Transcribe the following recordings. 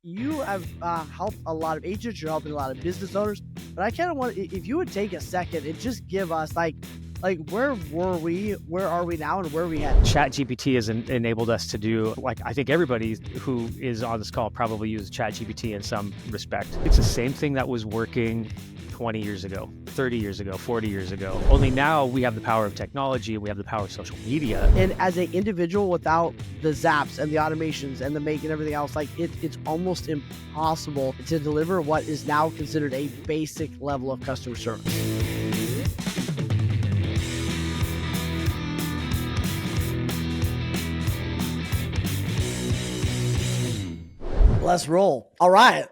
you have helped a lot of agents, you're helping a lot of business owners, but I kind of want, if you would take a second and just give us like where were we, where are we now, and where are we headed? ChatGPT has enabled us to do, like, I think everybody who is on this call probably uses ChatGPT in some respect. It's the same thing that was working 20 years ago, 30 years ago, 40 years ago. Only now we have the power of technology and we have the power of social media. And as an individual, without the zaps and the automations and the make and everything else, like it's almost impossible to deliver what is now considered a basic level of customer service. Let's roll. All right.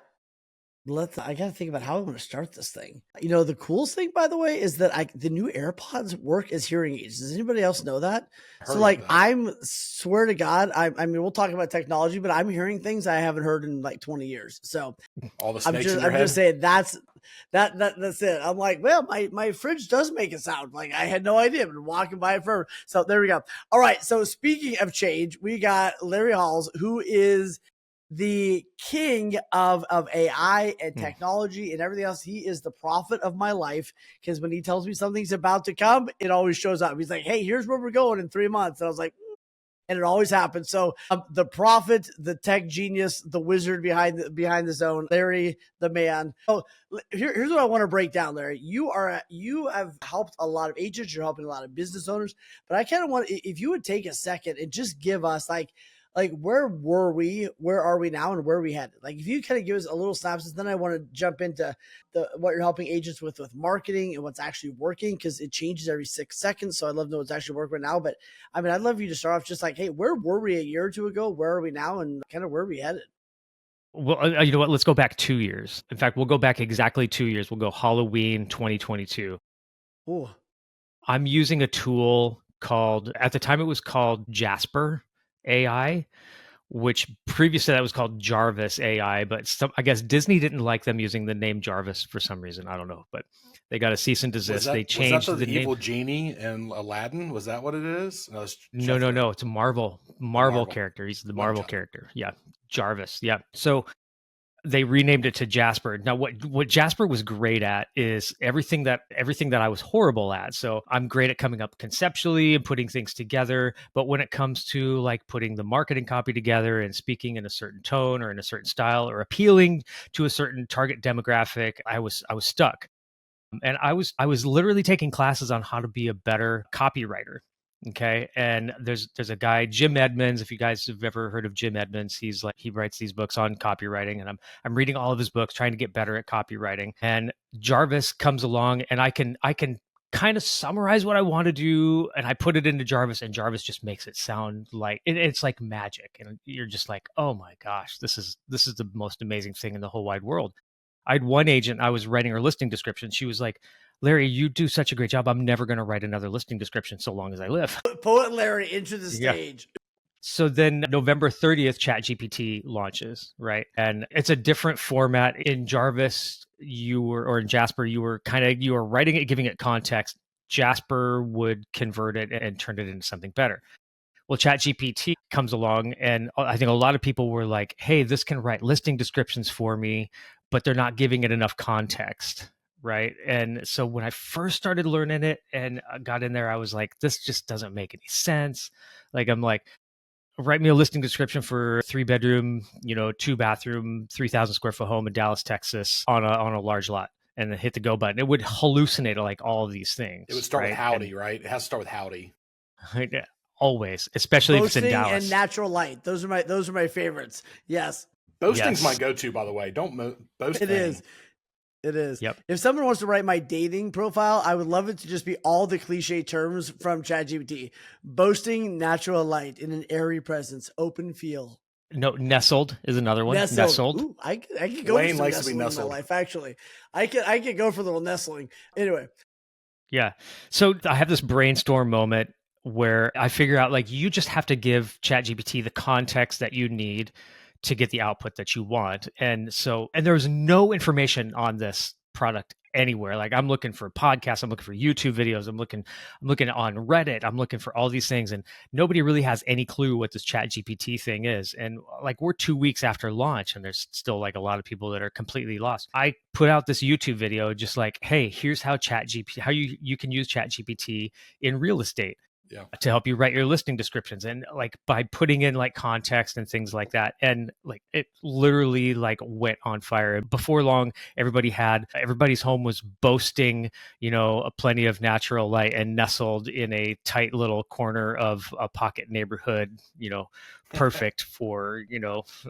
I got to think about how I'm going to start this thing. You know, the coolest thing, by the way, is that the new AirPods work as hearing aids. Does anybody else know that? So like, I'm swear to God, I mean, we'll talk about technology, but I'm hearing things I haven't heard in like 20 years. So all the snakes in your head. I'm just saying that's it. I'm like, well, my fridge does make a sound. Like I had no idea. I've been walking by it forever. So there we go. All right. So speaking of change, we got Larry Hales, who is the king of AI and technology and everything else. He is the prophet of my life, because when he tells me something's about to come, it always shows up. He's like, hey, here's where we're going in 3 months. And I was like, and it always happens. So the prophet, the tech genius, the wizard behind the zone, Larry, the man. So here's what I want to break down, Larry. You have helped a lot of agents, you're helping a lot of business owners, but I kind of want, if you would take a second and just give us like where were we, where are we now, and where are we headed? Like if you kind of give us a little synopsis, then I want to jump into what you're helping agents with marketing and what's actually working, because it changes every 6 seconds. So I'd love to know what's actually working right now. But I mean, I'd love you to start off just like, hey, where were we a year or two ago? Where are we now? And kind of where are we headed? Well, you know what? Let's go back 2 years. In fact, we'll go back exactly 2 years. We'll go Halloween 2022. Oh, I'm using a tool called, at the time it was called Jasper AI, which previously that was called Jarvis AI, but I guess Disney didn't like them using the name Jarvis for some reason. I don't know, but they got a cease and desist. They changed the name. Evil genie and Aladdin. Was that what it is? No. It's a Marvel character. He's the Marvel character. Yeah, Jarvis. Yeah. So they renamed it to Jasper. Now, what Jasper was great at is everything that I was horrible at. So I'm great at coming up conceptually and putting things together. But when it comes to like putting the marketing copy together and speaking in a certain tone or in a certain style or appealing to a certain target demographic, I was stuck. And I was literally taking classes on how to be a better copywriter. Okay. And there's a guy, Jim Edmonds. If you guys have ever heard of Jim Edmonds, he writes these books on copywriting, and I'm reading all of his books, trying to get better at copywriting. And Jarvis comes along, and I can kind of summarize what I want to do, and I put it into Jarvis, and Jarvis just makes it sound like it's like magic. And you're just like, oh my gosh, this is the most amazing thing in the whole wide world. I had one agent, I was writing her listing description. She was like, Larry, you do such a great job. I'm never going to write another listing description so long as I live. Poet Larry into the stage. Yeah. So then November 30th, ChatGPT launches, right? And it's a different format. In Jarvis, or in Jasper, you were writing it, giving it context. Jasper would convert it and turn it into something better. Well, ChatGPT comes along, and I think a lot of people were like, hey, this can write listing descriptions for me, but they're not giving it enough context. Right. And so when I first started learning it and got in there, I was like, this just doesn't make any sense. Like, I'm like, write me a listing description for 3-bedroom, 2-bathroom, 3,000 square foot home in Dallas, Texas on a large lot, and then hit the go button. It would hallucinate like all of these things. It would start with howdy, right? It has to start with howdy. Always, especially Boasting if it's in Dallas. And natural light. Those are my favorites. Yes. Boasting's my go-to, by the way. Don't boast. It is. Yep. If someone wants to write my dating profile, I would love it to just be all the cliche terms from ChatGPT. Boasting, natural light, in an airy presence, open feel. No, nestled is another one. Nestled. Ooh, I could go Wayne for some likes to be nestling in my nestled. life, actually. I could go for a little nestling. Anyway. Yeah. So I have this brainstorm moment where I figure out, like, you just have to give ChatGPT the context that you need to get the output that you want. And there was no information on this product anywhere. Like I'm looking for podcasts, I'm looking for YouTube videos, I'm looking on Reddit, I'm looking for all these things, and nobody really has any clue what this ChatGPT thing is. And like we're 2 weeks after launch, and there's still like a lot of people that are completely lost. I put out this YouTube video just like, hey, here's how you can use ChatGPT in real estate. Yeah. To help you write your listing descriptions, and like by putting in like context and things like that, and like it literally like went on fire. Before long, everybody's home was boasting, plenty of natural light and nestled in a tight little corner of a pocket neighborhood, perfect for,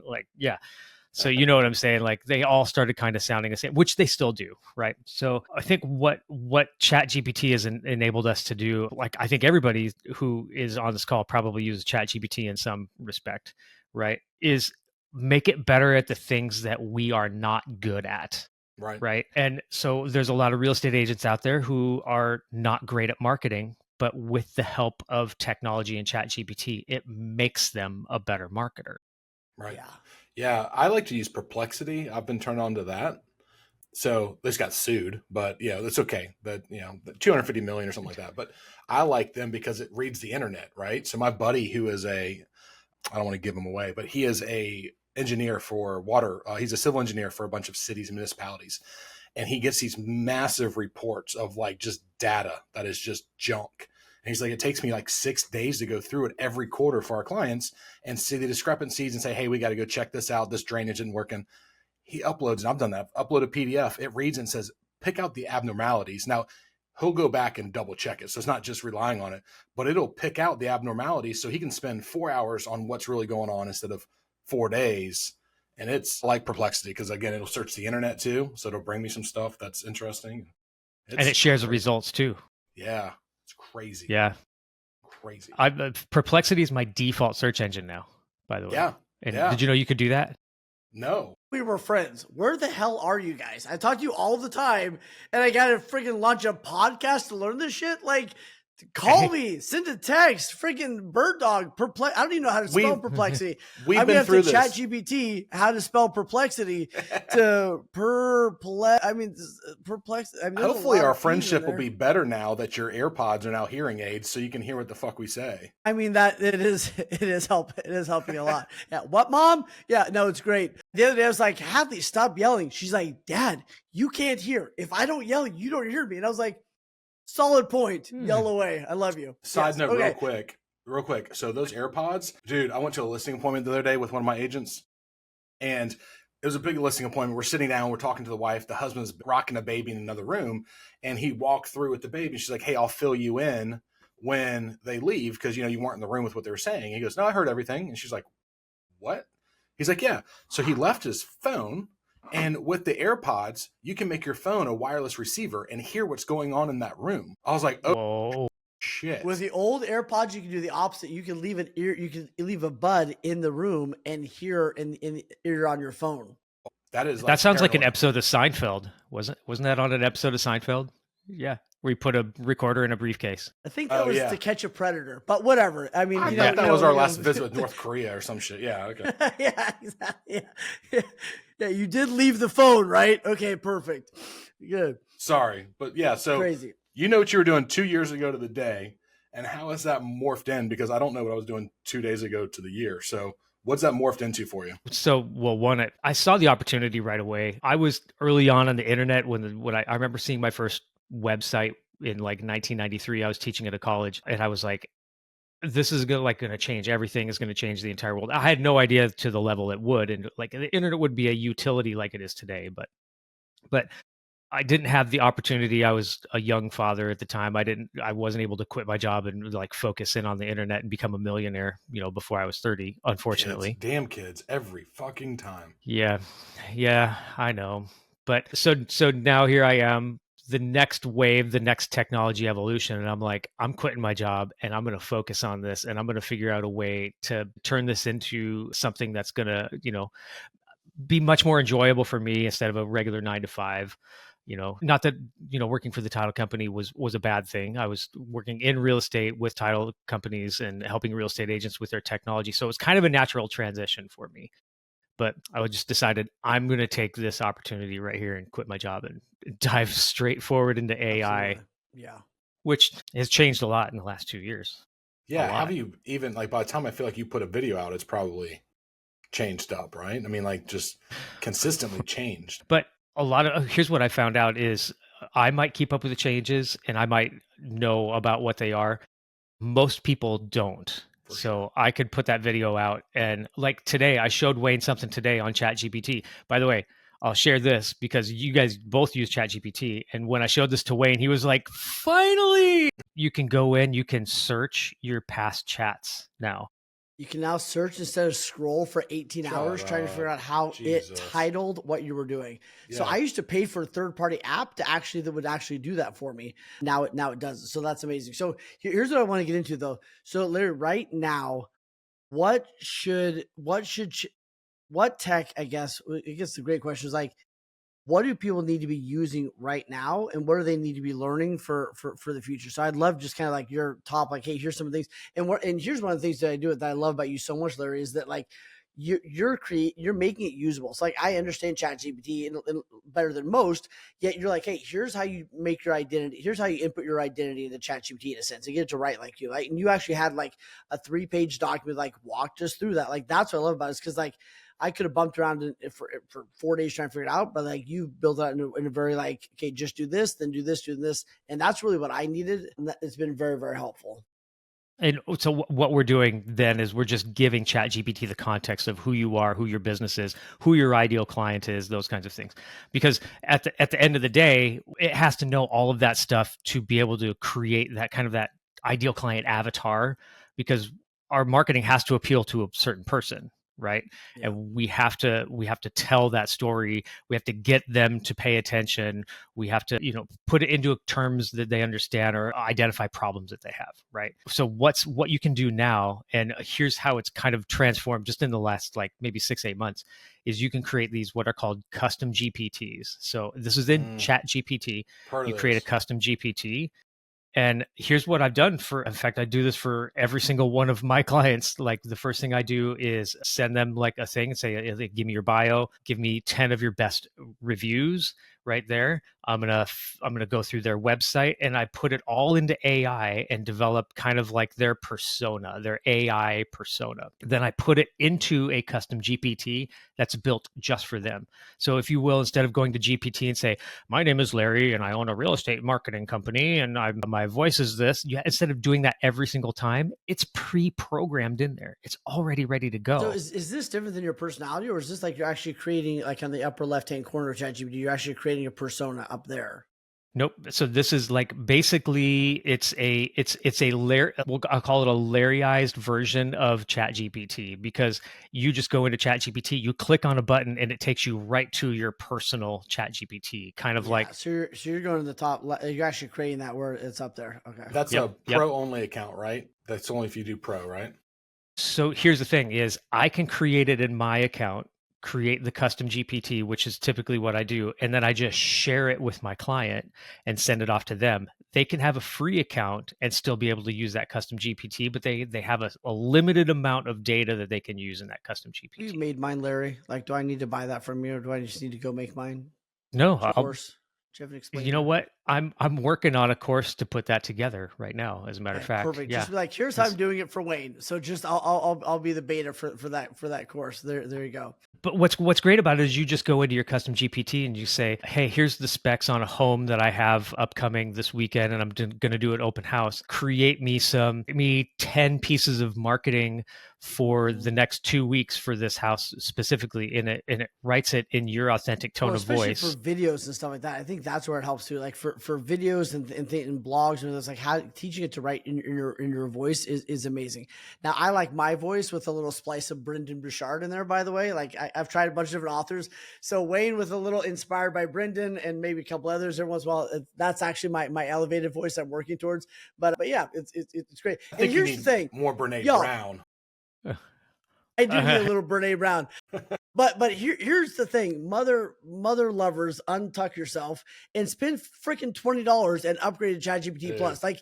like, yeah. So you know what I'm saying? Like they all started kind of sounding the same, which they still do, right? So I think what ChatGPT has enabled us to do, like I think everybody who is on this call probably uses ChatGPT in some respect, right? Is make it better at the things that we are not good at. Right. And so there's a lot of real estate agents out there who are not great at marketing, but with the help of technology and ChatGPT, it makes them a better marketer. Right. Yeah. I like to use Perplexity. I've been turned on to that. So they just got sued, but that's okay. That, 250 million or something like that. But I like them because it reads the internet, right? So my buddy who is I don't want to give him away, but he is a engineer for water. He's a civil engineer for a bunch of cities and municipalities. And he gets these massive reports of like just data that is just junk. And he's like, it takes me like 6 days to go through it every quarter for our clients and see the discrepancies and say, hey, we got to go check this out. This drainage isn't working. He uploads, and I've done that, upload a PDF. It reads and says, pick out the abnormalities. Now, he'll go back and double check it. So it's not just relying on it, but it'll pick out the abnormalities so he can spend 4 hours on what's really going on instead of 4 days. And it's like Perplexity because, again, it'll search the internet too. So it'll bring me some stuff that's interesting. And it shares the results too. Yeah. It's crazy. Yeah. Crazy. Perplexity is my default search engine now, by the way. Yeah. And did you know you could do that? No. We were friends. Where the hell are you guys? I talk to you all the time, and I got to freaking launch a podcast to learn this shit. Like, call me, send a text, freaking bird dog, perplex. I don't even know how to spell Perplexity. We've been through this. ChatGPT how to spell Perplexity to perplex. Perplex. Hopefully our friendship will be better now that your AirPods are now hearing aids, so you can hear what the fuck we say. I mean that it is helping a lot. Yeah. What, Mom? Yeah. No, it's great. The other day I was like, Hadley, stop yelling. She's like, Dad, you can't hear. If I don't yell, you don't hear me. And I was like, solid point. Yell away. I love you. Side note, real quick. So those AirPods, dude, I went to a listing appointment the other day with one of my agents, and it was a big listing appointment. We're sitting down, we're talking to the wife. The husband's rocking a baby in another room, and he walked through with the baby. She's like, hey, I'll fill you in when they leave because, you weren't in the room with what they were saying. He goes, no, I heard everything. And she's like, what? He's like, yeah. So he left his phone. And with the AirPods, you can make your phone a wireless receiver and hear what's going on in that room. I was like, oh, whoa. Shit. With the old AirPods, you can do the opposite. You can leave you can leave a bud in the room and hear in ear on your phone. That sounds like an episode of Seinfeld. Wasn't that on an episode of Seinfeld? Yeah. Where you put a recorder in a briefcase. I think that was To Catch a Predator, but whatever. I mean, that was our last visit with North Korea or some shit. Yeah. Okay. Yeah, exactly. Yeah, you did leave the phone, right? Okay, perfect. Good. Sorry, but yeah, so crazy. You know what you were doing 2 years ago to the day, and how has that morphed in? Because I don't know what I was doing 2 days ago to the year. So what's that morphed into for you? So, well, one, I saw the opportunity right away. I was early on the internet when I remember seeing my first website in like 1993. I was teaching at a college, and I was like, this is going to change everything. Is going to change the entire world. I had no idea to the level it would, and like the internet would be a utility like it is today, but I didn't have the opportunity. I was a young father at the time. I wasn't able to quit my job and like focus in on the internet and become a millionaire, before I was 30, unfortunately. Damn kids every fucking time. Yeah, I know. But so now here I am, the next wave, the next technology evolution. And I'm like, I'm quitting my job and I'm going to focus on this, and I'm going to figure out a way to turn this into something that's going to, be much more enjoyable for me instead of a regular 9 to 5. Not that, working for the title company was a bad thing. I was working in real estate with title companies and helping real estate agents with their technology. So it was kind of a natural transition for me. But I just decided I'm going to take this opportunity right here and quit my job and dive straight forward into AI. Absolutely. Yeah. Which has changed a lot in the last 2 years. Yeah. Have you even, like, by the time I feel like you put a video out, it's probably changed up, right? I mean, like, just consistently changed. But a lot of, here's what I found out is I might keep up with the changes and I might know about what they are. Most people don't. So I could put that video out, and like today, I showed Wayne something today on ChatGPT. By the way, I'll share this because you guys both use ChatGPT. And when I showed this to Wayne, he was like, finally, you can go in, you can search your past chats now. You can now search instead of scroll for 18 hours trying to figure out how it titled what you were doing. Yeah. So I used to pay for a third-party app to actually that would actually do that for me. Now it does. So that's amazing. So here's what I want to get into though. So Larry, right now, what tech, I guess the great question is like, what do people need to be using right now, and what do they need to be learning for the future? So I'd love just kind of like your top, like, hey, here's some of the things, and here's one of the things that I do that I love about you so much, Larry, is that like you're making it usable. It's like I understand ChatGPT and better than most, yet you're like, hey, here's how you make your identity. Here's how you input your identity into ChatGPT in a sense and get it to write like you, right? And you actually had like a 3-page document, like walked us through that. Like that's what I love about it, is because like I could have bumped around for 4 days trying to figure it out, but like you built that in a very like, okay, just do this, then do this, do this. And that's really what I needed. And it's been very, very helpful. And so what we're doing then is we're just giving ChatGPT the context of who you are, who your business is, who your ideal client is, those kinds of things. Because at the end of the day, it has to know all of that stuff to be able to create that kind of that ideal client avatar, because our marketing has to appeal to a certain person. Right. Yeah. And we have to tell that story. We have to get them to pay attention. We have to, put it into terms that they understand or identify problems that they have. Right. So what you can do now, and here's how it's kind of transformed just in the last like maybe 6-8 months, is you can create these what are called custom GPTs. So this is in ChatGPT. You create a custom GPT. And here's what I've done in fact, I do this for every single one of my clients. Like the first thing I do is send them like a thing and say, give me your bio, give me 10 of your best reviews right there. I'm going to go through their website, and I put it all into AI and develop kind of like their persona, their AI persona. Then I put it into a custom GPT that's built just for them. So if you will, instead of going to GPT and say, my name is Larry and I own a real estate marketing company and my voice is this, instead of doing that every single time, it's pre-programmed in there. It's already ready to go. So is this different than your personality, or is this like you're actually creating, like on the upper left-hand corner of ChatGPT, you're actually creating a persona up there? Nope. So this is like basically it's a I'll call it a Larryized version of ChatGPT, because you just go into ChatGPT, you click on a button, and it takes you right to your personal ChatGPT. Kind of like so you're going to the top. You're actually creating that where it's up there. Okay. That's a pro only account, right? That's only if you do pro, right? So here's the thing: is I can create it in my account, create the custom GPT, which is typically what I do, and then I just share it with my client and send it off to them. They can have a free account and still be able to use that custom GPT, but they have a limited amount of data that they can use in that custom GPT. You made mine, Larry. Like, do I need to buy that from you, or do I just need to go make mine? No, of course. You know what? I'm working on a course to put that together right now. As a matter of fact, perfect. Yeah. Just be like, here's how I'm doing it for Wayne. So just I'll be the beta for that course. There you go. But what's great about it is you just go into your custom GPT and you say, hey, here's the specs on a home that I have upcoming this weekend, and I'm going to do an open house. Create me 10 pieces of marketing for the next 2 weeks for this house specifically, and it writes it in your authentic tone of voice. For videos and stuff like that. I think that's where it helps too. Like for videos and blogs, and it's like how teaching it to write in your voice is amazing. Now I like my voice with a little splice of Brendan Burchard in there, by the way. Like I've tried a bunch of different authors. So Wayne with a little inspired by Brendan and maybe a couple others every once in a while. That's actually my elevated voice I'm working towards. But yeah, it's great. I think and here's the thing: more Brene Brown. I do need a little Brene Brown. But here's the thing, mother lovers, untuck yourself and spend freaking $20 and upgrade to ChatGPT Plus. Like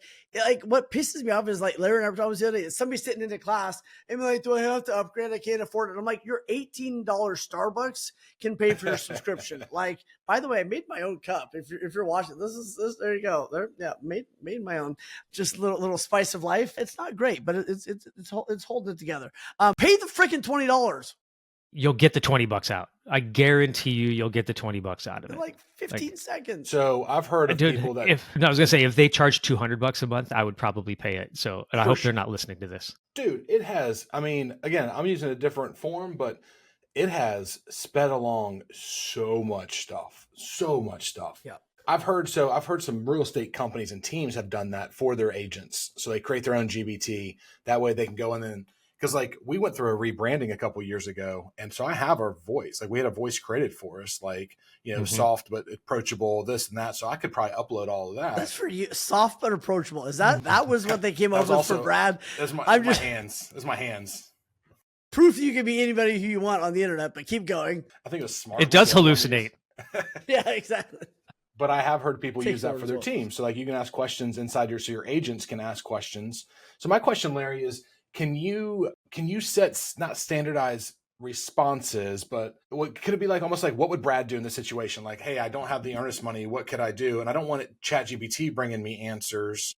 what pisses me off is like Larry and I were talking the other day, somebody sitting into class and be like, do I have to upgrade? I can't afford it. I'm like, your $18 Starbucks can pay for your subscription. Like, by the way, I made my own cup. If you're watching, this there you go. There, yeah, made my own. Just little spice of life. It's not great, but it's holding it together. Pay the freaking $20. You'll get the $20 out. I guarantee you'll get the $20 out of it. Like 15 seconds. So I've heard of people that. I was gonna say, if they charge $200 a month, I would probably pay it. So, and I hope they're not listening to this. Dude, it has. I mean, again, I'm using a different form, but it has sped along so much stuff. Yeah. I've heard some real estate companies and teams have done that for their agents. So they create their own GBT. That way they can go in and, because like we went through a rebranding a couple years ago, and so I have our voice. Like we had a voice created for us, like soft but approachable, this and that. So I could probably upload all of that. That's for you, soft but approachable. Is that was what they came up with for Brad? That's my hands. That's my hands. Proof that you can be anybody who you want on the internet, but keep going. I think it was smart. It does hallucinate. Yeah, exactly. But I have heard people use that for their team. So like you can ask questions inside so your agents can ask questions. So my question, Larry, is can you set not standardized responses, but what could it be like almost like what would Brad do in this situation? Like, hey, I don't have the earnest money. What could I do? And I don't want ChatGPT bringing me answers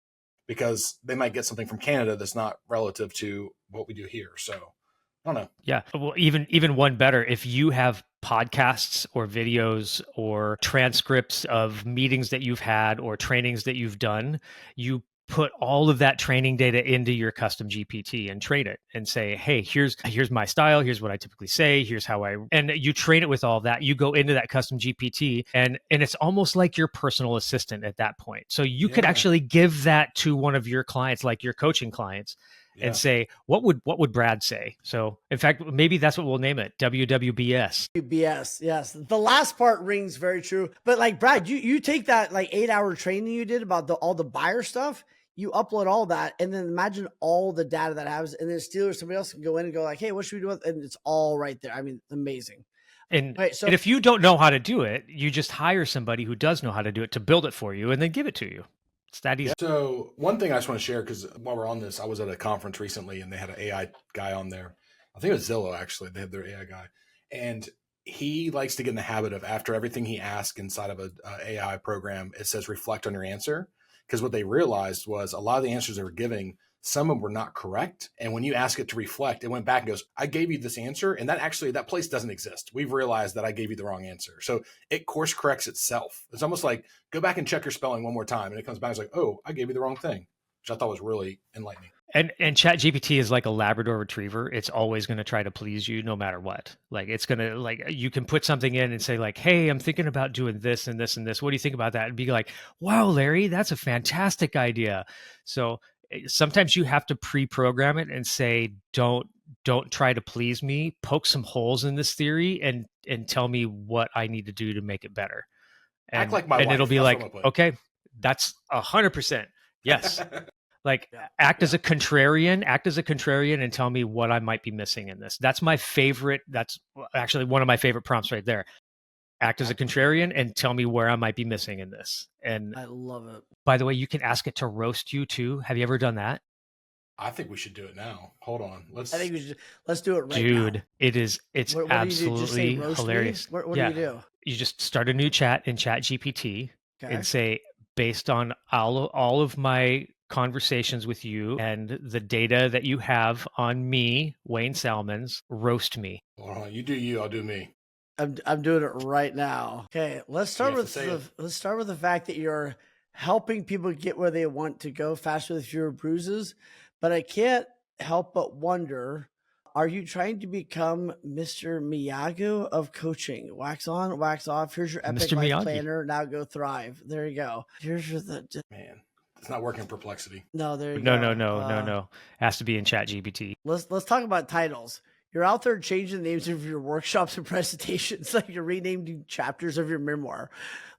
because they might get something from Canada that's not relative to what we do here. So I don't know. Yeah. Well, even one better, if you have podcasts or videos or transcripts of meetings that you've had or trainings that you've done, you put all of that training data into your custom GPT and train it and say, hey, here's my style. Here's what I typically say. Here's how and you train it with all that. You go into that custom GPT and it's almost like your personal assistant at that point. So you could actually give that to one of your clients, like your coaching clients, and say, what would Brad say? So in fact, maybe that's what we'll name it. WWBS. BS. Yes. The last part rings very true. But like Brad, you take that like 8-hour training you did about all the buyer stuff, you upload all that, and then imagine all the data that happens, and then Steelers, somebody else can go in and go like, hey, what should we do with it? And it's all right there. I mean, amazing. And, and if you don't know how to do it, you just hire somebody who does know how to do it to build it for you and then give it to you. It's that easy. So one thing I just want to share, because while we're on this, I was at a conference recently and they had an AI guy on there. I think it was Zillow, actually. They had their AI guy. And he likes to get in the habit of after everything he asks inside of an AI program, it says reflect on your answer. Because what they realized was a lot of the answers they were giving, some of them were not correct. And when you ask it to reflect, it went back and goes, I gave you this answer. And that place doesn't exist. We've realized that I gave you the wrong answer. So it course corrects itself. It's almost like go back and check your spelling one more time. And it comes back and it's like, oh, I gave you the wrong thing, which I thought was really enlightening. And ChatGPT is like a Labrador retriever. It's always going to try to please you no matter what. Like it's going to like, you can put something in and say like, hey, I'm thinking about doing this and this and this. What do you think about that? And be like, wow, Larry, that's a fantastic idea. So sometimes you have to pre-program it and say, don't try to please me, poke some holes in this theory and tell me what I need to do to make it better. And, act like my wife. It'll be like, okay, that's 100%. Yes. Like act as a contrarian and tell me what I might be missing in this. That's my favorite. That's actually one of my favorite prompts right there. Act as a contrarian and tell me where I might be missing in this. And I love it. By the way, you can ask it to roast you too. Have you ever done that? I think we should do it now. Hold on. Let's do it right now. Dude, it's absolutely hilarious. What do you do? You just start a new chat in ChatGPT and say, based on all of my conversations with you and the data that you have on me, Wayne Salmons, roast me. Hold on. You do you, I'll do me. I'm doing it right now. Okay, let's start with the fact that you're helping people get where they want to go faster with fewer bruises. But I can't help but wonder, are you trying to become Mr. Miyagi of coaching? Wax on, wax off. Here's your epic Mr. life Miyagi. planner. Now go thrive. There you go. Here's your man. It's not working in Perplexity. No, there you go. No. It has to be in ChatGPT. Let's talk about titles. You're out there changing the names of your workshops and presentations, like you're renaming chapters of your memoir.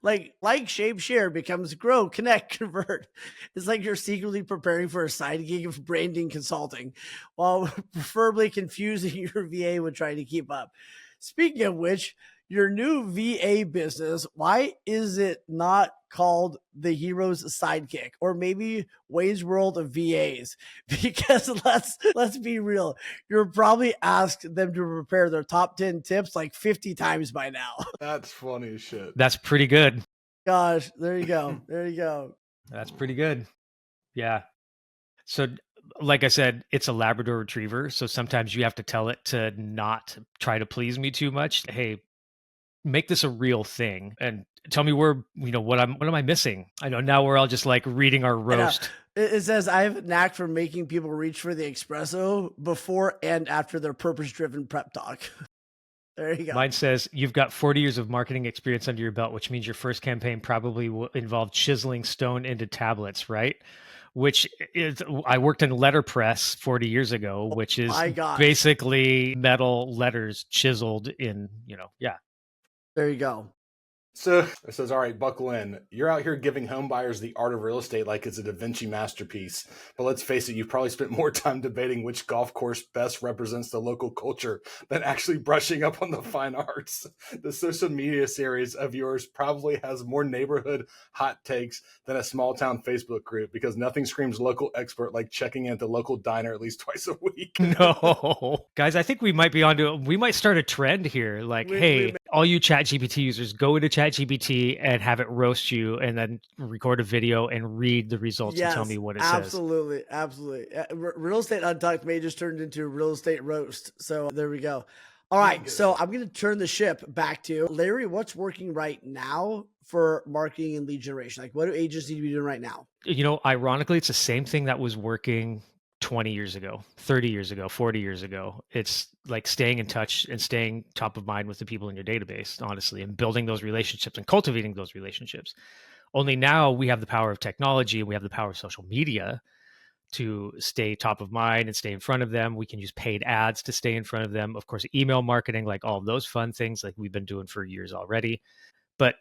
Like, shape, share becomes grow, connect, convert. It's like you're secretly preparing for a side gig of branding consulting, while preferably confusing your VA with trying to keep up. Speaking of which, your new VA business, why is it not called the Hero's Sidekick, or maybe Wayne's World of VAs? Because let's be real, you're probably asked them to prepare their top 10 tips like 50 times by now. That's funny as shit. That's pretty good. Gosh, there you go. There you go. That's pretty good. Yeah. So like I said, it's a Labrador Retriever. So sometimes you have to tell it to not try to please me too much. Hey, make this a real thing and tell me what am I missing? I know now we're all just like reading our roast. It says, I have a knack for making people reach for the espresso before and after their purpose-driven prep talk. There you go. Mine says, you've got 40 years of marketing experience under your belt, which means your first campaign probably will involve chiseling stone into tablets, right? Which is, I worked in letterpress 40 years ago, which is basically metal letters chiseled in, yeah. There you go. So it says, all right, buckle in. You're out here giving home buyers the art of real estate like it's a Da Vinci masterpiece. But let's face it, you've probably spent more time debating which golf course best represents the local culture than actually brushing up on the fine arts. The social media series of yours probably has more neighborhood hot takes than a small town Facebook group, because nothing screams local expert like checking in at the local diner at least twice a week. No. Guys, I think we might start a trend here. Like, all you ChatGPT users, go into ChatGPT and have it roast you, and then record a video and read the results and tell me what it says. Absolutely. Real Estate Untucked may just turned into a real estate roast. So there we go. All right. So I'm going to turn the ship back to Larry. What's working right now for marketing and lead generation? Like, what do agents need to be doing right now? Ironically, it's the same thing that was working 20 years ago, 30 years ago, 40 years ago. It's like staying in touch and staying top of mind with the people in your database, honestly, and building those relationships and cultivating those relationships. Only now we have the power of technology and we have the power of social media to stay top of mind and stay in front of them. We can use paid ads to stay in front of them. Of course, email marketing, like all of those fun things like we've been doing for years already. But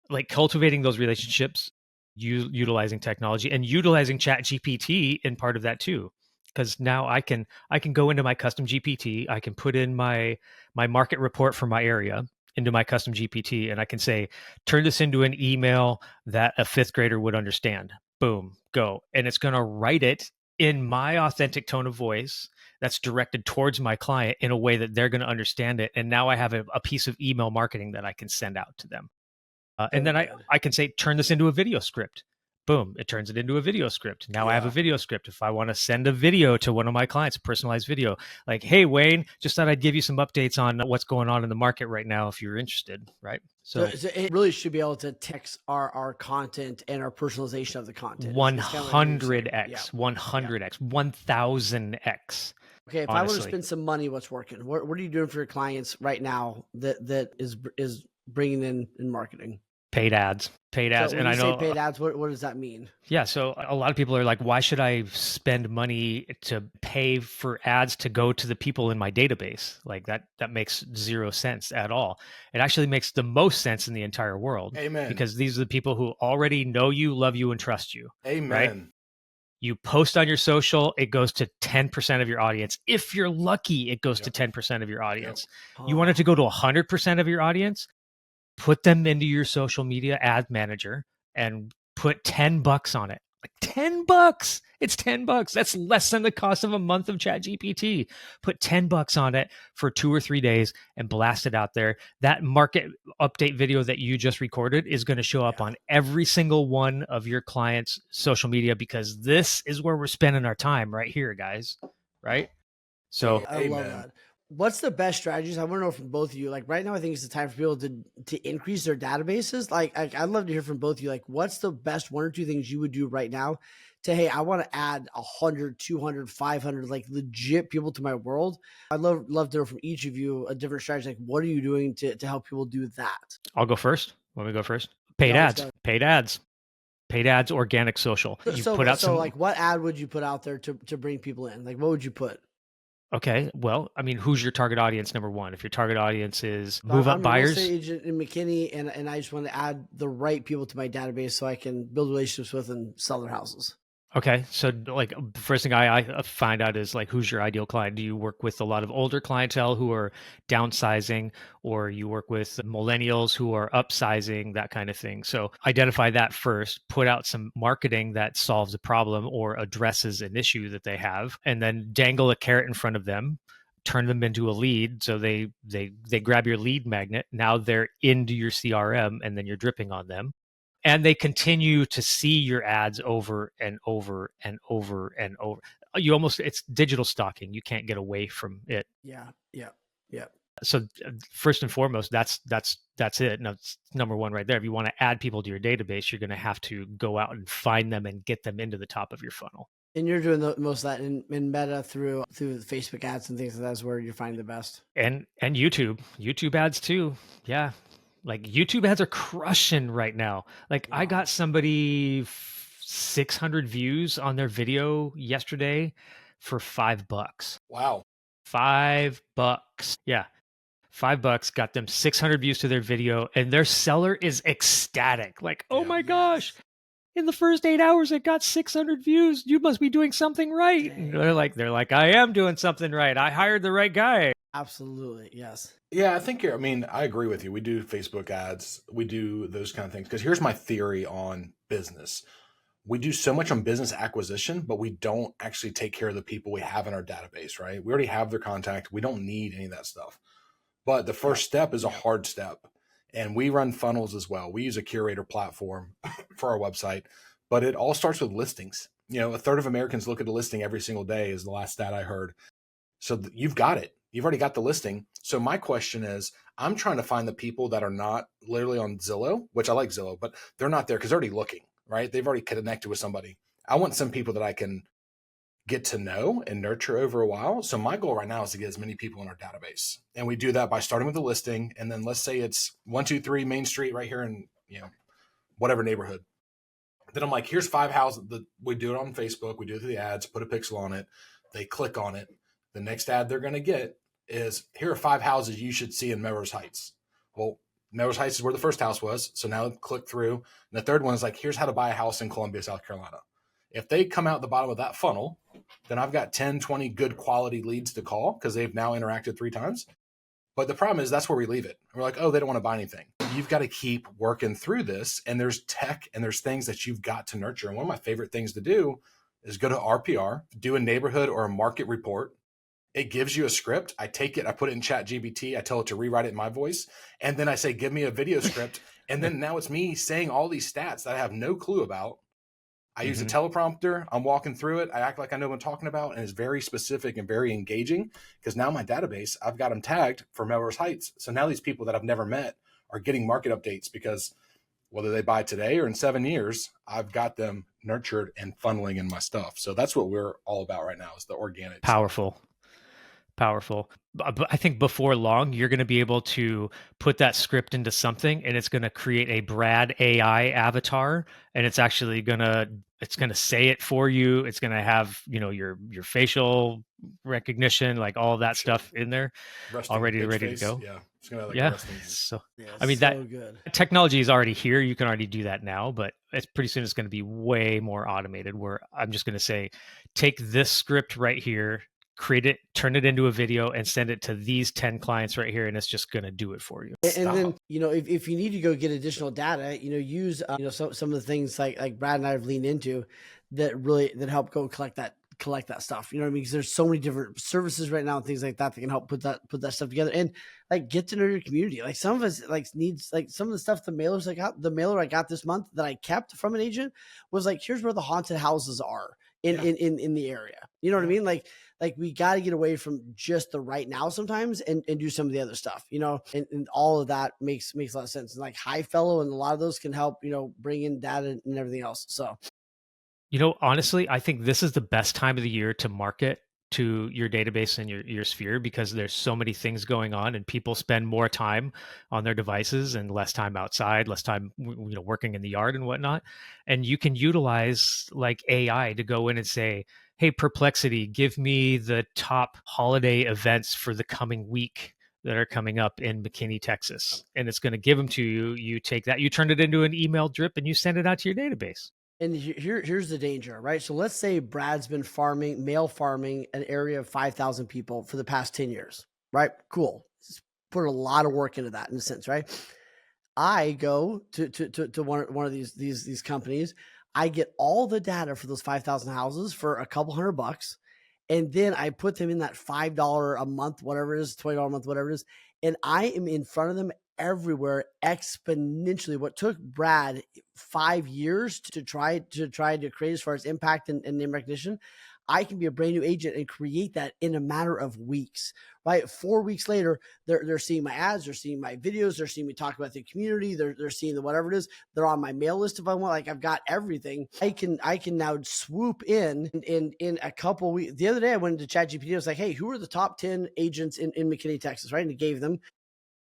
like cultivating those relationships, utilizing technology and utilizing ChatGPT in part of that too. Because now I can go into my custom GPT, I can put in my market report for my area into my custom GPT, and I can say, turn this into an email that a fifth grader would understand. Boom, go. And it's going to write it in my authentic tone of voice that's directed towards my client in a way that they're going to understand it. And now I have a piece of email marketing that I can send out to them. And then I can say, turn this into a video script. Boom, it turns it into a video script. Now I have a video script. If I want to send a video to one of my clients, a personalized video, like, hey, Wayne, just thought I'd give you some updates on what's going on in the market right now if you're interested, right? So it really should be able to text our content and our personalization of the content. 100x, 100x, 1000x. Okay, if honestly, I want to spend some money, what's working? What are you doing for your clients right now that is bringing in marketing? Paid ads. So and I know paid ads, what does that mean? Yeah. So a lot of people are like, why should I spend money to pay for ads to go to the people in my database? Like that makes zero sense at all. It actually makes the most sense in the entire world. Amen. Because these are the people who already know you, love you, and trust you. Amen. Right? You post on your social, it goes to 10% of your audience. If you're lucky, it goes to 10% of your audience. You want it to go to 100% of your audience? Put them into your social media ad manager and put $10 on it. Like $10. It's $10. That's less than the cost of a month of ChatGPT. Put $10 on it for 2 or 3 days and blast it out there. That market update video that you just recorded is going to show up on every single one of your clients' social media, because this is where we're spending our time right here, guys. Right? So I love that. What's the best strategies? I want to know from both of you. Like right now, I think it's the time for people to increase their databases. Like I'd love to hear from both of you. Like what's the best 1 or 2 things you would do right now to, hey, I want to add 100, 200, 500, like legit people to my world. I'd love to know from each of you a different strategy. Like what are you doing to help people do that? I'll go first. Want me to go first? Paid ads, organic social. So like what ad would you put out there to bring people in? Like what would you put? Okay. Well, I mean, who's your target audience? Number one, if your target audience is So move up I'm a real estate buyers. agent in McKinney, and I just want to add the right people to my database so I can build relationships with and sell their houses. Okay. So like the first thing I find out is like, who's your ideal client? Do you work with a lot of older clientele who are downsizing, or you work with millennials who are upsizing, that kind of thing? So identify that first, put out some marketing that solves a problem or addresses an issue that they have, and then dangle a carrot in front of them, turn them into a lead. So they grab your lead magnet. Now they're into your CRM, and then you're dripping on them, and they continue to see your ads over and over and over and over. It's digital stalking. You can't get away from it. Yeah. Yeah. Yeah. So first and foremost, that's it. Now, it's number one right there. If you want to add people to your database, you're going to have to go out and find them and get them into the top of your funnel. And you're doing most of that in Meta through the Facebook ads and things like that is where you're finding the best. And YouTube ads too. Yeah. Like YouTube ads are crushing right now. Like I got somebody 600 views on their video yesterday for $5. Wow. $5. Yeah. $5 got them 600 views to their video, and their seller is ecstatic. Like, oh my gosh, in the first 8 hours, it got 600 views. You must be doing something right. And they're like, I am doing something right. I hired the right guy. Absolutely. Yes. Yeah, I agree with you. We do Facebook ads. We do those kind of things. Because here's my theory on business. We do so much on business acquisition, but we don't actually take care of the people we have in our database, right? We already have their contact. We don't need any of that stuff. But the first step is a hard step. And we run funnels as well. We use a curator platform for our website, but it all starts with listings. A third of Americans look at a listing every single day is the last stat I heard. So you've got it. You've already got the listing. So my question is, I'm trying to find the people that are not literally on Zillow, which I like Zillow, but they're not there because they're already looking, right? They've already connected with somebody. I want some people that I can get to know and nurture over a while. So my goal right now is to get as many people in our database. And we do that by starting with a listing. And then let's say it's 123 Main Street right here in, whatever neighborhood. Then I'm like, here's 5 houses. We do it on Facebook. We do it through the ads, put a pixel on it. They click on it. The next ad they're going to get is, here are 5 houses you should see in Melrose Heights. Well, Melrose Heights is where the first house was. So now click through. And the third one is like, here's how to buy a house in Columbia, South Carolina. If they come out the bottom of that funnel, then I've got 10, 20 good quality leads to call because they've now interacted 3 times. But the problem is that's where we leave it. We're like, oh, they don't want to buy anything. You've got to keep working through this. And there's tech and there's things that you've got to nurture. And one of my favorite things to do is go to RPR, do a neighborhood or a market report. It gives you a script. I take it, I put it in ChatGPT. I tell it to rewrite it in my voice. And then I say, give me a video script. And then now it's me saying all these stats that I have no clue about. I use a teleprompter. I'm walking through it. I act like I know what I'm talking about. And it's very specific and very engaging because now my database, I've got them tagged for Melrose Heights. So now these people that I've never met are getting market updates because whether they buy today or in 7 years, I've got them nurtured and funneling in my stuff. So that's what we're all about right now is the organic. Powerful. But I think before long, you're going to be able to put that script into something and it's going to create a Brad AI avatar, and it's actually going to say it for you. It's going to have, your facial recognition, like all of that stuff in there, all ready to go. Yeah. It's going to have resting. So, I mean, that good. Technology is already here. You can already do that now, but it's pretty soon it's going to be way more automated where I'm just going to say, take this script right here, create it, turn it into a video, and send it to these 10 clients right here, and it's just going to do it for you. And then, if you need to go get additional data, use some of the things like Brad and I have leaned into that help go collect that stuff. You know what I mean? Because there's so many different services right now and things like that can help put that stuff together and like get to know your community. Like some of us needs some of the stuff the mailer I got this month that I kept from an agent was like, here's where the haunted houses are in the area. You know what I mean? Like we got to get away from just the right now sometimes and do some of the other stuff, and all of that makes a lot of sense. And like High Fellow and a lot of those can help, bring in data and everything else. So, honestly, I think this is the best time of the year to market to your database and your sphere because there's so many things going on and people spend more time on their devices and less time outside, less time, working in the yard and whatnot. And you can utilize like AI to go in and say, hey, Perplexity, give me the top holiday events for the coming week that are coming up in McKinney, Texas. And it's going to give them to you. You take that, you turn it into an email drip, and you send it out to your database. And here's the danger, right? So let's say Brad's been male farming an area of 5,000 people for the past 10 years, right? Cool. Put a lot of work into that in a sense, right? I go to one of these companies. I get all the data for those 5,000 houses for a couple $100, and then I put them in that $5 a month, whatever it is, $20 a month, whatever it is, and I am in front of them everywhere exponentially. What took Brad 5 years to try to create as far as impact and name recognition, I can be a brand new agent and create that in a matter of weeks, right? 4 weeks later, they're seeing my ads, they're seeing my videos, they're seeing me talk about the community, they're seeing the whatever it is, they're on my mail list if I want. Like, I've got everything. I can now swoop in a couple weeks. The other day I went into ChatGPT. I was like, hey, who are the top 10 agents in McKinney, Texas, right? And it gave them.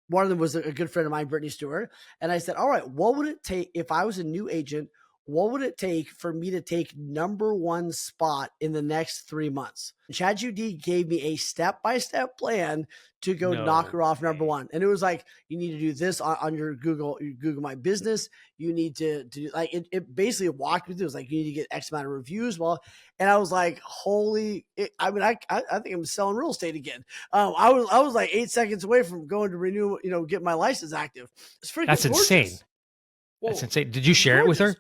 One of them was a good friend of mine, Brittany Stewart. And I said, all right, what would it take if I was a new agent? What would it take for me to take #1 spot in the next 3 months? ChatGPT gave me a step-by-step plan to go knock her off #1. And it was like, you need to do this on your Google My Business. You need to do, like, it basically walked me through. It was like, you need to get X amount of reviews. Well, and I was like, I think I'm selling real estate again. I was like 8 seconds away from going to renew, get my license active. It's freaking That's gorgeous. insane. That's insane. Did you share it with her?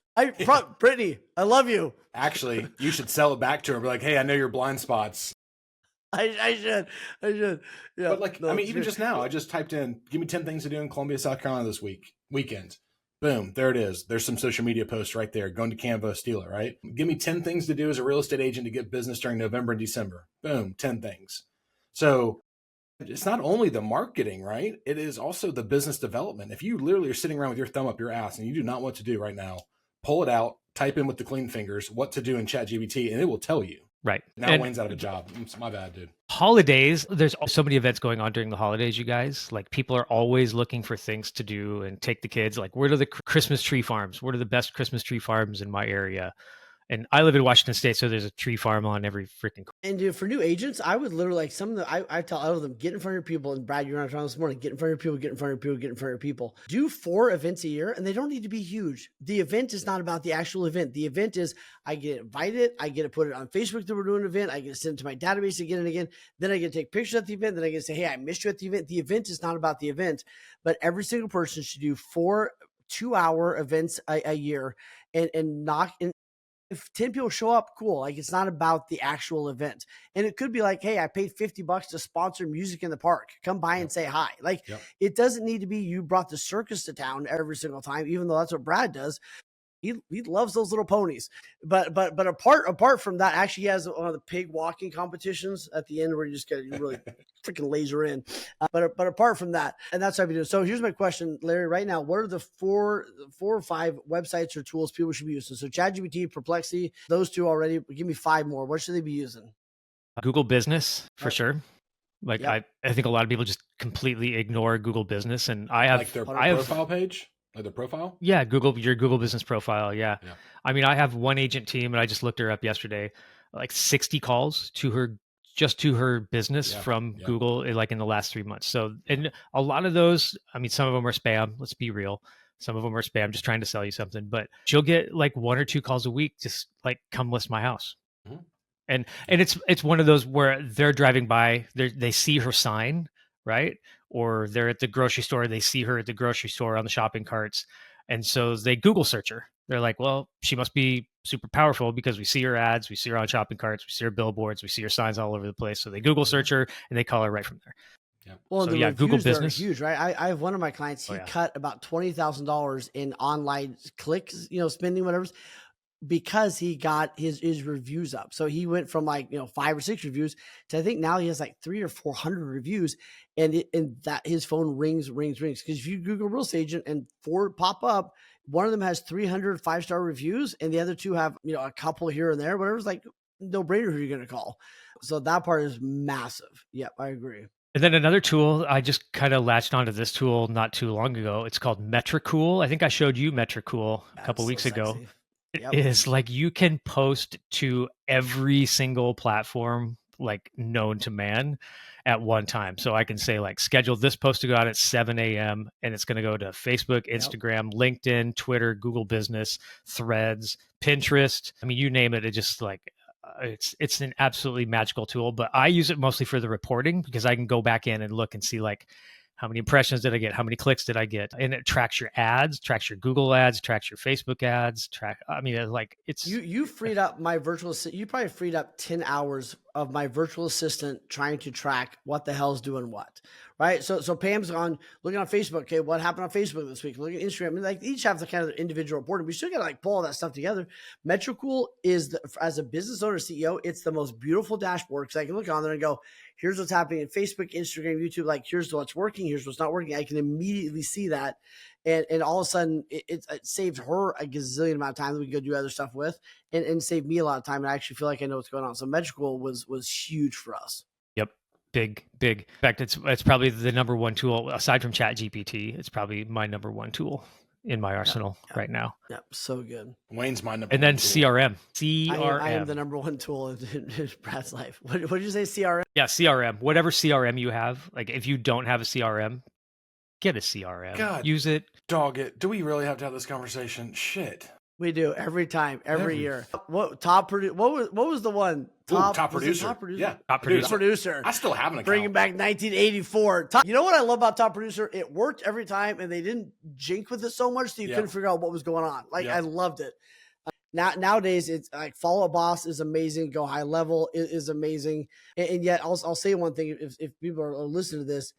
Brittany, I love you. Actually, you should sell it back to her. Be like, hey, I know your blind spots. I should. Yeah. But like, no, I mean, even just now, I just typed in, give me 10 things to do in Columbia, South Carolina this weekend. Boom, there it is. There's some social media posts right there. Going to Canva, steal it, right? Give me 10 things to do as a real estate agent to get business during November and December. Boom, 10 things. So it's not only the marketing, right? It is also the business development. If you literally are sitting around with your thumb up your ass and you do not know what to do right now, pull it out, type in with the clean fingers what to do in ChatGPT, and it will tell you. Right. Now Wayne's out of a job. It's my bad, dude. Holidays, there's so many events going on during the holidays, you guys. Like, people are always looking for things to do and take the kids. Like, where are the Christmas tree farms? What are the best Christmas tree farms in my area? And I live in Washington State, so there's a tree farm on every freaking. And dude, for new agents, I would literally, like, some of the, I tell all of them, get in front of your people. And Brad, you're on this morning, get in front of your people, get in front of your people, get in front of your people. Do 4 events a year, and they don't need to be huge. The event is not about the actual event. The event is, I get invited, I get to put it on Facebook that we're doing an event, I get to send it to my database again and again. Then I get to take pictures at the event. Then I get to say, hey, I missed you at the event. The event is not about the event, but every single person should do 4 2-hour events a year and knock in. If 10 people show up, cool. Like, it's not about the actual event. And it could be like, hey, I paid $50 to sponsor music in the park. Come by and say hi. Like, it doesn't need to be you brought the circus to town every single time, even though that's what Brad does. He loves those little ponies. But apart from that, actually, he has one of the pig walking competitions at the end where you just get really freaking laser in. But apart from that, and that's what we do. So here's my question, Larry. Right now, what are the four or 5 websites or tools people should be using? So ChatGPT, Perplexity, those 2 already. Give me 5 more. What should they be using? Google Business, for sure. Like, I think a lot of people just completely ignore Google Business, and I have like their profile page. Like the profile? Yeah, your Google Business profile. Yeah. I mean, I have one agent team, and I just looked her up yesterday, like 60 calls to her business from Google, like, in the last 3 months. So, and a lot of those, I mean, some of them are spam. Let's be real. Some of them are spam, just trying to sell you something. But she'll get like 1 or 2 calls a week, just like, come list my house. Mm-hmm. And it's one of those where they're driving by, they see her sign, right? Or they're at the grocery store, they see her at the grocery store on the shopping carts. And so they Google search her. They're like, well, she must be super powerful because we see her ads, we see her on shopping carts, we see her billboards, we see her signs all over the place. So they Google search her and they call her right from there. Yeah. Well, so, Google Business, huge, right? I have one of my clients. He cut about $20,000 in online clicks, spending, whatever, because he got his reviews up. So he went from 5 or 6 reviews to, I think now he has like 300 or 400 reviews, and that his phone rings. Because if you Google real estate agent and 4 pop up, one of them has 300 5-star reviews, and the other 2 have a couple here and there. Whatever's like no brainer who you're going to call. So that part is massive. Yep, I agree. And then another tool, I just kind of latched onto this tool not too long ago. It's called Metricool. I think I showed you Metricool a couple weeks ago. Yep. is like you can post to every single platform like known to man at one time. So I can say like schedule this post to go out at 7 a.m. and it's going to go to Facebook, Instagram, LinkedIn, Twitter, Google Business, Threads, Pinterest. I mean, you name it. It just like it's an absolutely magical tool. But I use it mostly for the reporting because I can go back in and look and see like how many impressions did I get? How many clicks did I get? And it tracks your ads, tracks your Google ads, tracks your Facebook ads. I mean, like it's you freed up my virtual. You probably freed up 10 hours of my virtual assistant trying to track what the hell's doing what, right? So Pam's on looking on Facebook. Okay, what happened on Facebook this week? Look at Instagram. I mean, like each have the kind of individual reporting. We still got to like pull all that stuff together. Metricool is as a business owner, CEO, it's the most beautiful dashboard because I can look on there and go, here's what's happening in Facebook, Instagram, YouTube. Like here's what's working, here's what's not working. I can immediately see that. And all of a sudden it saved her a gazillion amount of time that we could go do other stuff with and saved me a lot of time. And I actually feel like I know what's going on. So Metricool was huge for us. Yep. Big. In fact, it's probably the number one tool aside from ChatGPT. It's probably my number one tool in my arsenal right now. Yep. So good. Wayne's my number and then one tool. CRM. I am the number one tool in Brad's life. What did you say? CRM? Yeah, CRM. Whatever CRM you have. Like if you don't have a CRM, get a CRM. God, use it. Dog it. Do we really have to have this conversation? Shit. We do every time, every year. What was the one? Top producer. Top producer. Yeah, top producer. I still have an account. Bringing back 1984. You know what I love about Top Producer? It worked every time, and they didn't jink with it so much that you couldn't figure out what was going on. Like I loved it. Nowadays, it's like Follow Up Boss is amazing. Go High Level is amazing. And yet, I'll say one thing: if people are listening to this,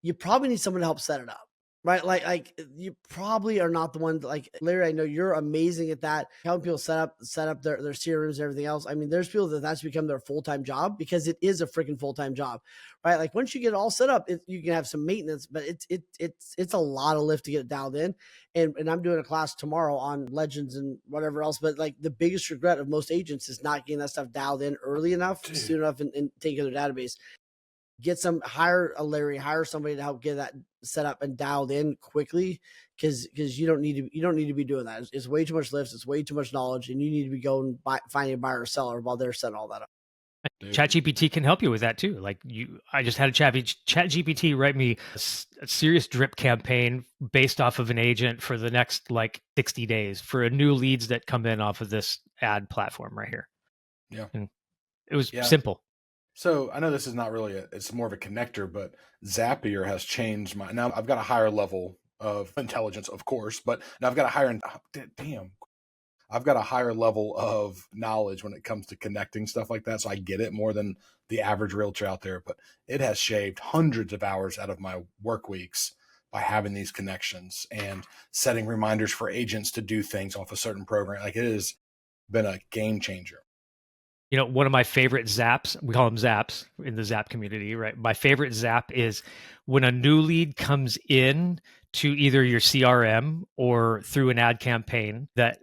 you probably need someone to help set it up. Right. Like you probably are not the one like Larry. I know you're amazing at that. Helping people set up their CRMs and everything else. I mean, there's people that's become their full-time job because it is a freaking full-time job, right? Like once you get it all set up, you can have some maintenance, but it's a lot of lift to get it dialed in. And I'm doing a class tomorrow on legends and whatever else. But like the biggest regret of most agents is not getting that stuff dialed in early enough, soon enough, and taking their database. Hire a Larry, hire somebody to help get that set up and dialed in quickly because you don't need to be doing that. It's way too much lift. It's way too much knowledge, and you need to be going finding a buyer or seller while they're setting all that up. ChatGPT can help you with that too. Like I just had a ChatGPT write me a serious drip campaign based off of an agent for the next like 60 days for a new leads that come in off of this ad platform right here. Yeah, and it was simple. So I know this is not really it's more of a connector, but Zapier has changed now I've got a higher level of intelligence, of course, but now I've got I've got a higher level of knowledge when it comes to connecting stuff like that. So I get it more than the average realtor out there, but it has shaved hundreds of hours out of my work weeks by having these connections and setting reminders for agents to do things off a certain program. Like it has been a game changer. You know, one of my favorite zaps, we call them zaps in the Zap community, right? My favorite zap is when a new lead comes in to either your CRM or through an ad campaign, that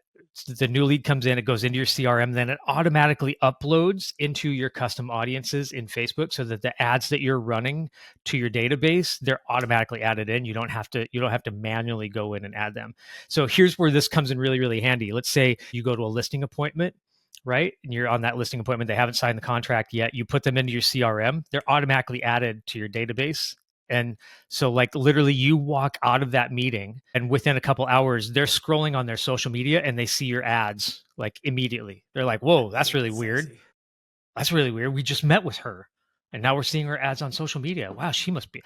the new lead comes in, it goes into your CRM, then it automatically uploads into your custom audiences in Facebook so that the ads that you're running to your database, they're automatically added in. You don't have to manually go in and add them. So here's where this comes in really, really handy. Let's say you go to a listing appointment, right? And you're on that listing appointment. They haven't signed the contract yet. You put them into your CRM. They're automatically added to your database. And so like literally you walk out of that meeting and within a couple hours, they're scrolling on their social media and they see your ads like immediately. They're like, whoa, that's really weird. That's really weird. We just met with her and now we're seeing her ads on social media. Wow, she must be.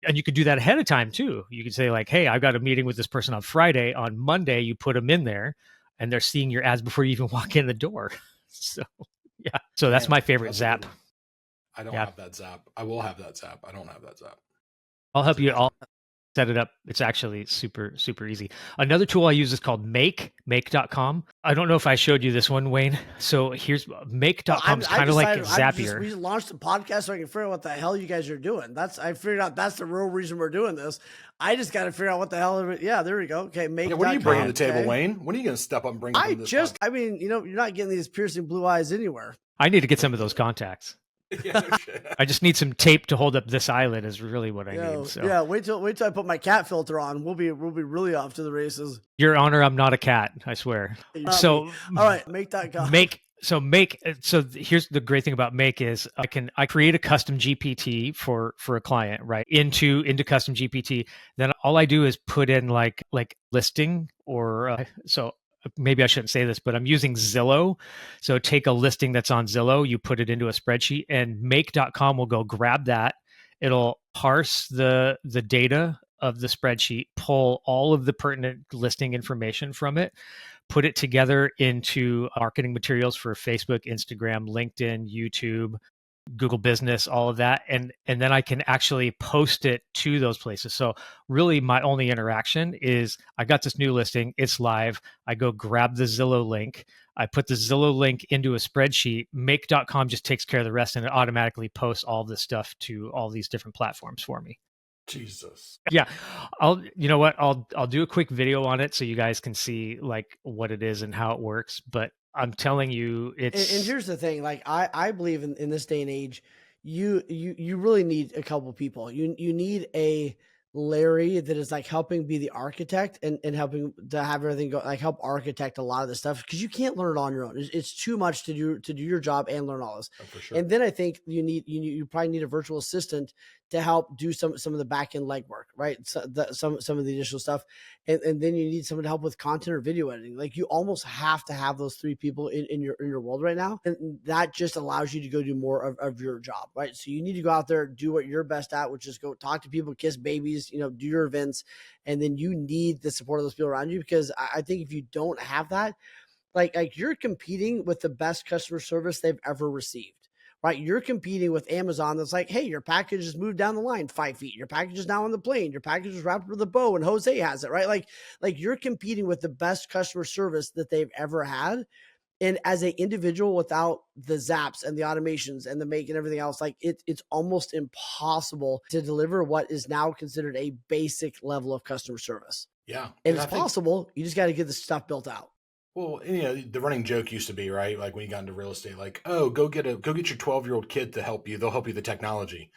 And you could do that ahead of time too. You could say like, hey, I've got a meeting with this person on Friday. On Monday, you put them in there. And they're seeing your ads before you even walk in the door. So, yeah. So that's my favorite zap. I don't have that zap. I will have that zap. I don't have that zap. I'll help you. I'll set it up. It's actually super, super easy. Another tool I use is called make.com. I don't know if I showed you this one, Wayne. So here's make.com is kind of like Zapier. We launched a podcast so I can figure out what the hell you guys are doing. I figured out that's the real reason we're doing this. I just got to figure out what the hell. Yeah, there we go. Okay, make. What are you bringing to the table, Wayne? When are you going to step up and bring? I mean, you're not getting these piercing blue eyes anywhere. I need to get some of those contacts. Yeah, no shit. I just need some tape to hold up this island is really what I need. So Yeah, wait till I put my cat filter on. We'll be really off to the races. Your Honor, I'm not a cat, I swear. So all right, make.com. So here's the great thing about Make is I create a custom GPT for a client, right? Into custom GPT. Then all I do is put in like listing or so maybe I shouldn't say this, but I'm using Zillow. So take a listing that's on Zillow, you put it into a spreadsheet, and make.com will go grab that. It'll parse the data of the spreadsheet, pull all of the pertinent listing information from it, put it together into marketing materials for Facebook, Instagram, LinkedIn, YouTube, Google Business, all of that. And then I can actually post it to those places. So really my only interaction is I got this new listing, it's live. I go grab the Zillow link. I put the Zillow link into a spreadsheet. Make.com just takes care of the rest and it automatically posts all this stuff to all these different platforms for me. Jesus. Yeah. You know what? I'll do a quick video on it so you guys can see like what it is and how it works. But I'm telling you, it's. And here's the thing: like I believe in this day and age, you really need a couple people. You need a Larry that is like helping be the architect and helping to have everything go, like help architect a lot of this stuff, because you can't learn it on your own. It's too much to do your job and learn all this. Oh, for sure. And then I think you probably need a virtual assistant to help do some of the back end legwork, right? So some of the additional stuff, and then you need someone to help with content or video editing. Like you almost have to have those three people in your world right now, and that just allows you to go do more of your job, right? So you need to go out there, do what you're best at, which is go talk to people, kiss babies, do your events, and then you need the support of those people around you, because I think if you don't have that, like you're competing with the best customer service they've ever received. Right, you're competing with Amazon. That's like, hey, your package has moved down the line 5 feet. Your package is now on the plane. Your package is wrapped with a bow, and Jose has it. Right, like you're competing with the best customer service that they've ever had. And as an individual, without the zaps and the automations and the make and everything else, like it's almost impossible to deliver what is now considered a basic level of customer service. Yeah, and it's possible. You just got to get the stuff built out. Well, the running joke used to be, right? Like when you got into real estate, like, oh, go get your 12-year-old kid to help you. They'll help you with the technology.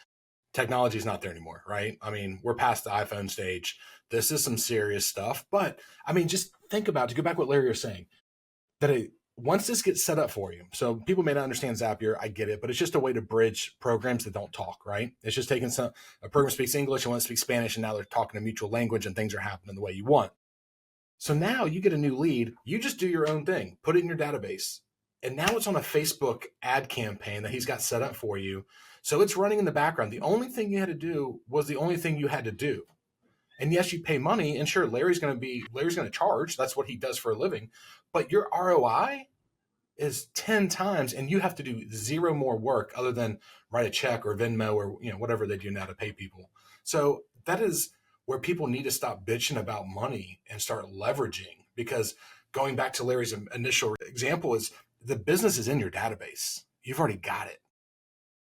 Technology is not there anymore, right? I mean, we're past the iPhone stage. This is some serious stuff. But I mean, just think about, to go back to what Larry was saying, that once this gets set up for you, so people may not understand Zapier, I get it, but it's just a way to bridge programs that don't talk, right? It's just taking a program speaks English and one speaks Spanish, and now they're talking a mutual language and things are happening the way you want. So now you get a new lead, you just do your own thing, put it in your database. And now it's on a Facebook ad campaign that he's got set up for you. So it's running in the background. The only thing you had to do was the only thing you had to do. And yes, you pay money, and sure, Larry's going to charge. That's what he does for a living. But your ROI is 10 times, and you have to do zero more work other than write a check or Venmo or whatever they do now to pay people. So that is where people need to stop bitching about money and start leveraging, because going back to Larry's initial example is the business is in your database. You've already got it.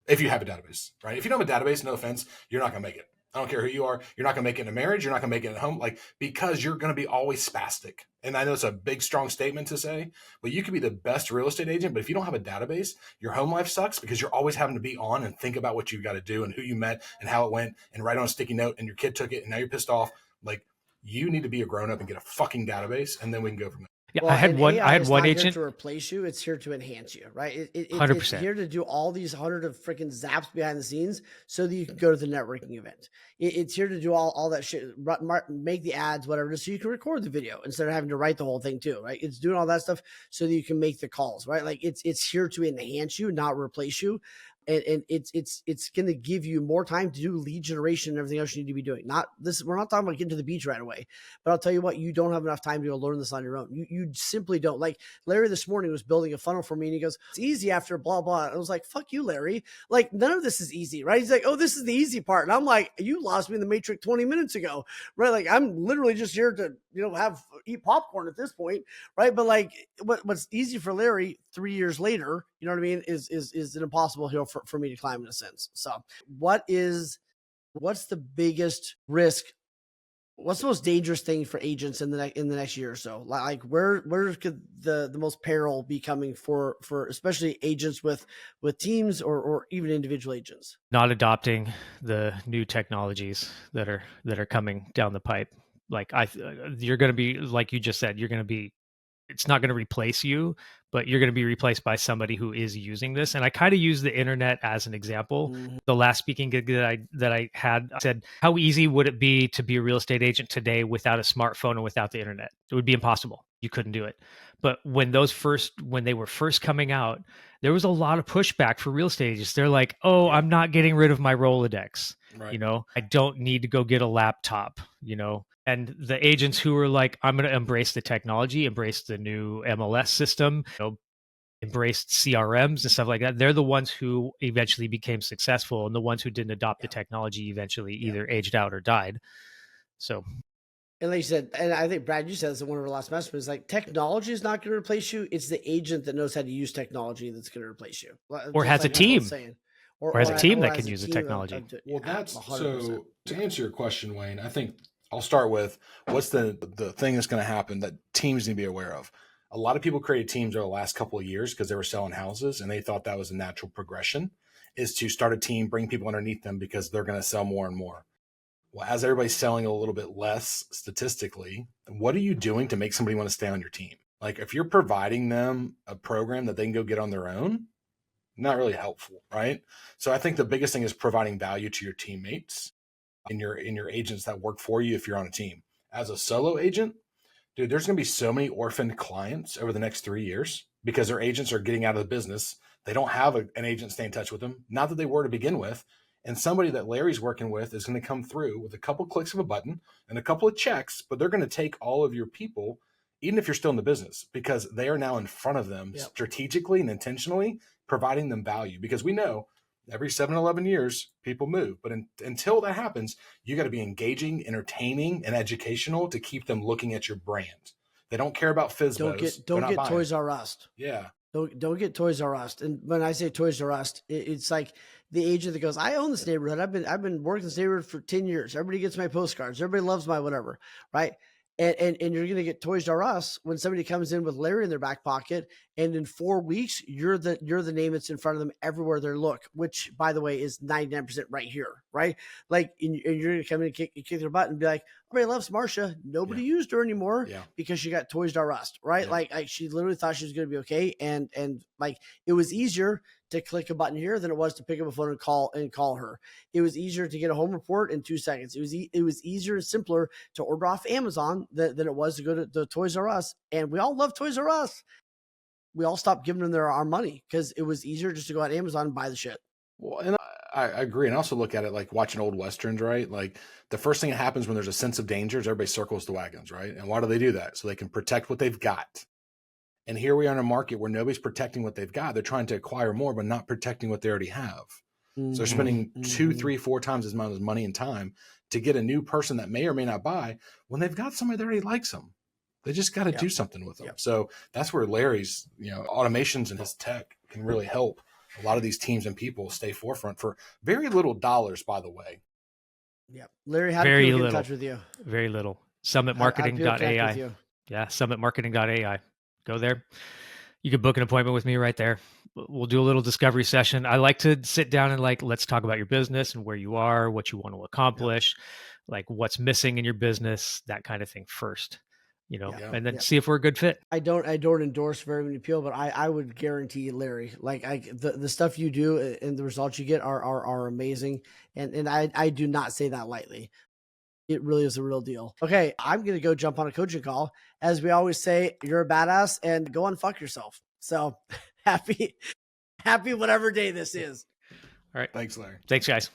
If you have a database, right? If you don't have a database, no offense, you're not going to make it. I don't care who you are. You're not going to make it in a marriage. You're not going to make it at home, because you're going to be always spastic. And I know it's a big, strong statement to say, but you could be the best real estate agent, but if you don't have a database, your home life sucks, because you're always having to be on and think about what you got to do and who you met and how it went and write on a sticky note, and your kid took it and now you're pissed off. Like, you need to be a grown up and get a fucking database, and then we can go from there. Yeah, I had one agent to replace you. It's here to enhance you, right? 100%. It's here to do all these hundred of freaking zaps behind the scenes so that you can go to the networking event. It's here to do all that shit, make the ads, whatever, just so you can record the video instead of having to write the whole thing too, right? It's doing all that stuff so that you can make the calls, right? Like it's here to enhance you, not replace you. And it's going to give you more time to do lead generation and everything else you need to be doing. We're not talking about getting to the beach right away, but I'll tell you what, you don't have enough time to go learn this on your own. You simply don't. Like Larry this morning was building a funnel for me, and he goes, it's easy after blah, blah. And I was like, fuck you, Larry. Like, none of this is easy, right? He's like, oh, this is the easy part. And I'm like, you lost me in the Matrix 20 minutes ago, right? Like, I'm literally just here to, eat popcorn at this point, right? But like, what's easy for Larry 3 years later, you know what I mean, is an impossible hill for me to climb in a sense. So what's the biggest risk What's the most dangerous thing for agents in the next year or so? Like where could the most peril be coming for especially agents with teams or even individual agents? Not adopting the new technologies that are coming down the pipe. Like you're going to be, like you just said, you're going to be, it's not going to replace you, but you're going to be replaced by somebody who is using this. And I kind of use the internet as an example. Mm-hmm. The last speaking gig that I had, I said, how easy would it be to be a real estate agent today without a smartphone and without the internet? It would be impossible. You couldn't do it. But when they were first coming out, there was a lot of pushback for real estate agents. They're like, oh, I'm not getting rid of my Rolodex. Right. You know, I don't need to go get a laptop, you know. And the agents who were like, I'm going to embrace the technology, embrace the new MLS system, you know, embraced CRMs and stuff like that, they're the ones who eventually became successful. And the ones who didn't adopt the technology eventually either aged out or died. So, and like you said, and I think Brad, you said this in one of our last messages, like technology is not going to replace you. It's the agent that knows how to use technology that's going to replace you. Or has a team. Or has a team that can use the technology. Well, that's 100%. So to answer your question, Wayne, I think I'll start with what's the thing that's going to happen that teams need to be aware of. A lot of people created teams over the last couple of years because they were selling houses and they thought that was a natural progression, is to start a team, bring people underneath them because they're going to sell more and more. Well, as everybody's selling a little bit less statistically, what are you doing to make somebody want to stay on your team? Like if you're providing them a program that they can go get on their own, not really helpful, right? So I think the biggest thing is providing value to your teammates and your agents that work for you if you're on a team. As a solo agent, dude, there's going to be so many orphaned clients over the next 3 years because their agents are getting out of the business. They don't have an agent stay in touch with them, not that they were to begin with. And somebody that Larry's working with is going to come through with a couple clicks of a button and a couple of checks, but they're going to take all of your people, even if you're still in the business, because they are now in front of them strategically and intentionally providing them value. Because we know every 7-11 years, people move. But until that happens, you got to be engaging, entertaining, and educational to keep them looking at your brand. They don't care about FSBOs. Don't get Toys R Us. Yeah. Don't get Toys R Us. And when I say Toys R Us, it's like the agent that goes, I own this neighborhood. I've been working this neighborhood for 10 years. Everybody gets my postcards. Everybody loves my whatever, right? And you're going to get Toys R Us when somebody comes in with Larry in their back pocket, and in 4 weeks, you're the name that's in front of them everywhere they look, which, by the way, is 99% right here, right? Like, and you're going to come in and kick their butt and be like, everybody loves Marcia. Nobody used her anymore because she got Toys R Us, right? Like she literally thought she was going to be okay, and like it was easier to click a button here than it was to pick up a phone and call her. It was easier to get a home report in 2 seconds. It was easier and simpler to order off Amazon than it was to go to the Toys R Us. And we all love Toys R Us. We all stopped giving them our money because it was easier just to go on Amazon and buy the shit. Well, and I agree. And I also look at it like watching old Westerns, right? Like the first thing that happens when there's a sense of danger is everybody circles the wagons, right? And why do they do that? So they can protect what they've got. And here we are in a market where nobody's protecting what they've got. They're trying to acquire more, but not protecting what they already have. So they're spending 2, 3, 4 times as much money and time to get a new person that may or may not buy when they've got somebody that already likes them. They just got to do something with them. So that's where Larry's, automations and his tech can really help a lot of these teams and people stay forefront for very little dollars, by the way. Yeah. Larry, how do people get in touch with you? Very little. Summitmarketing.ai. Yeah. Summitmarketing.ai. Go there. You can book an appointment with me right there. We'll do a little discovery session. I like to sit down and let's talk about your business and where you are, what you want to accomplish, like what's missing in your business, that kind of thing first. And then see if we're a good fit. I don't endorse very many people, but I would guarantee Larry, the stuff you do and the results you get are amazing. And I do not say that lightly. It really is a real deal. Okay, I'm going to go jump on a coaching call. As we always say, you're a badass and go and fuck yourself. So happy whatever day this is. All right. Thanks, Larry. Thanks, guys.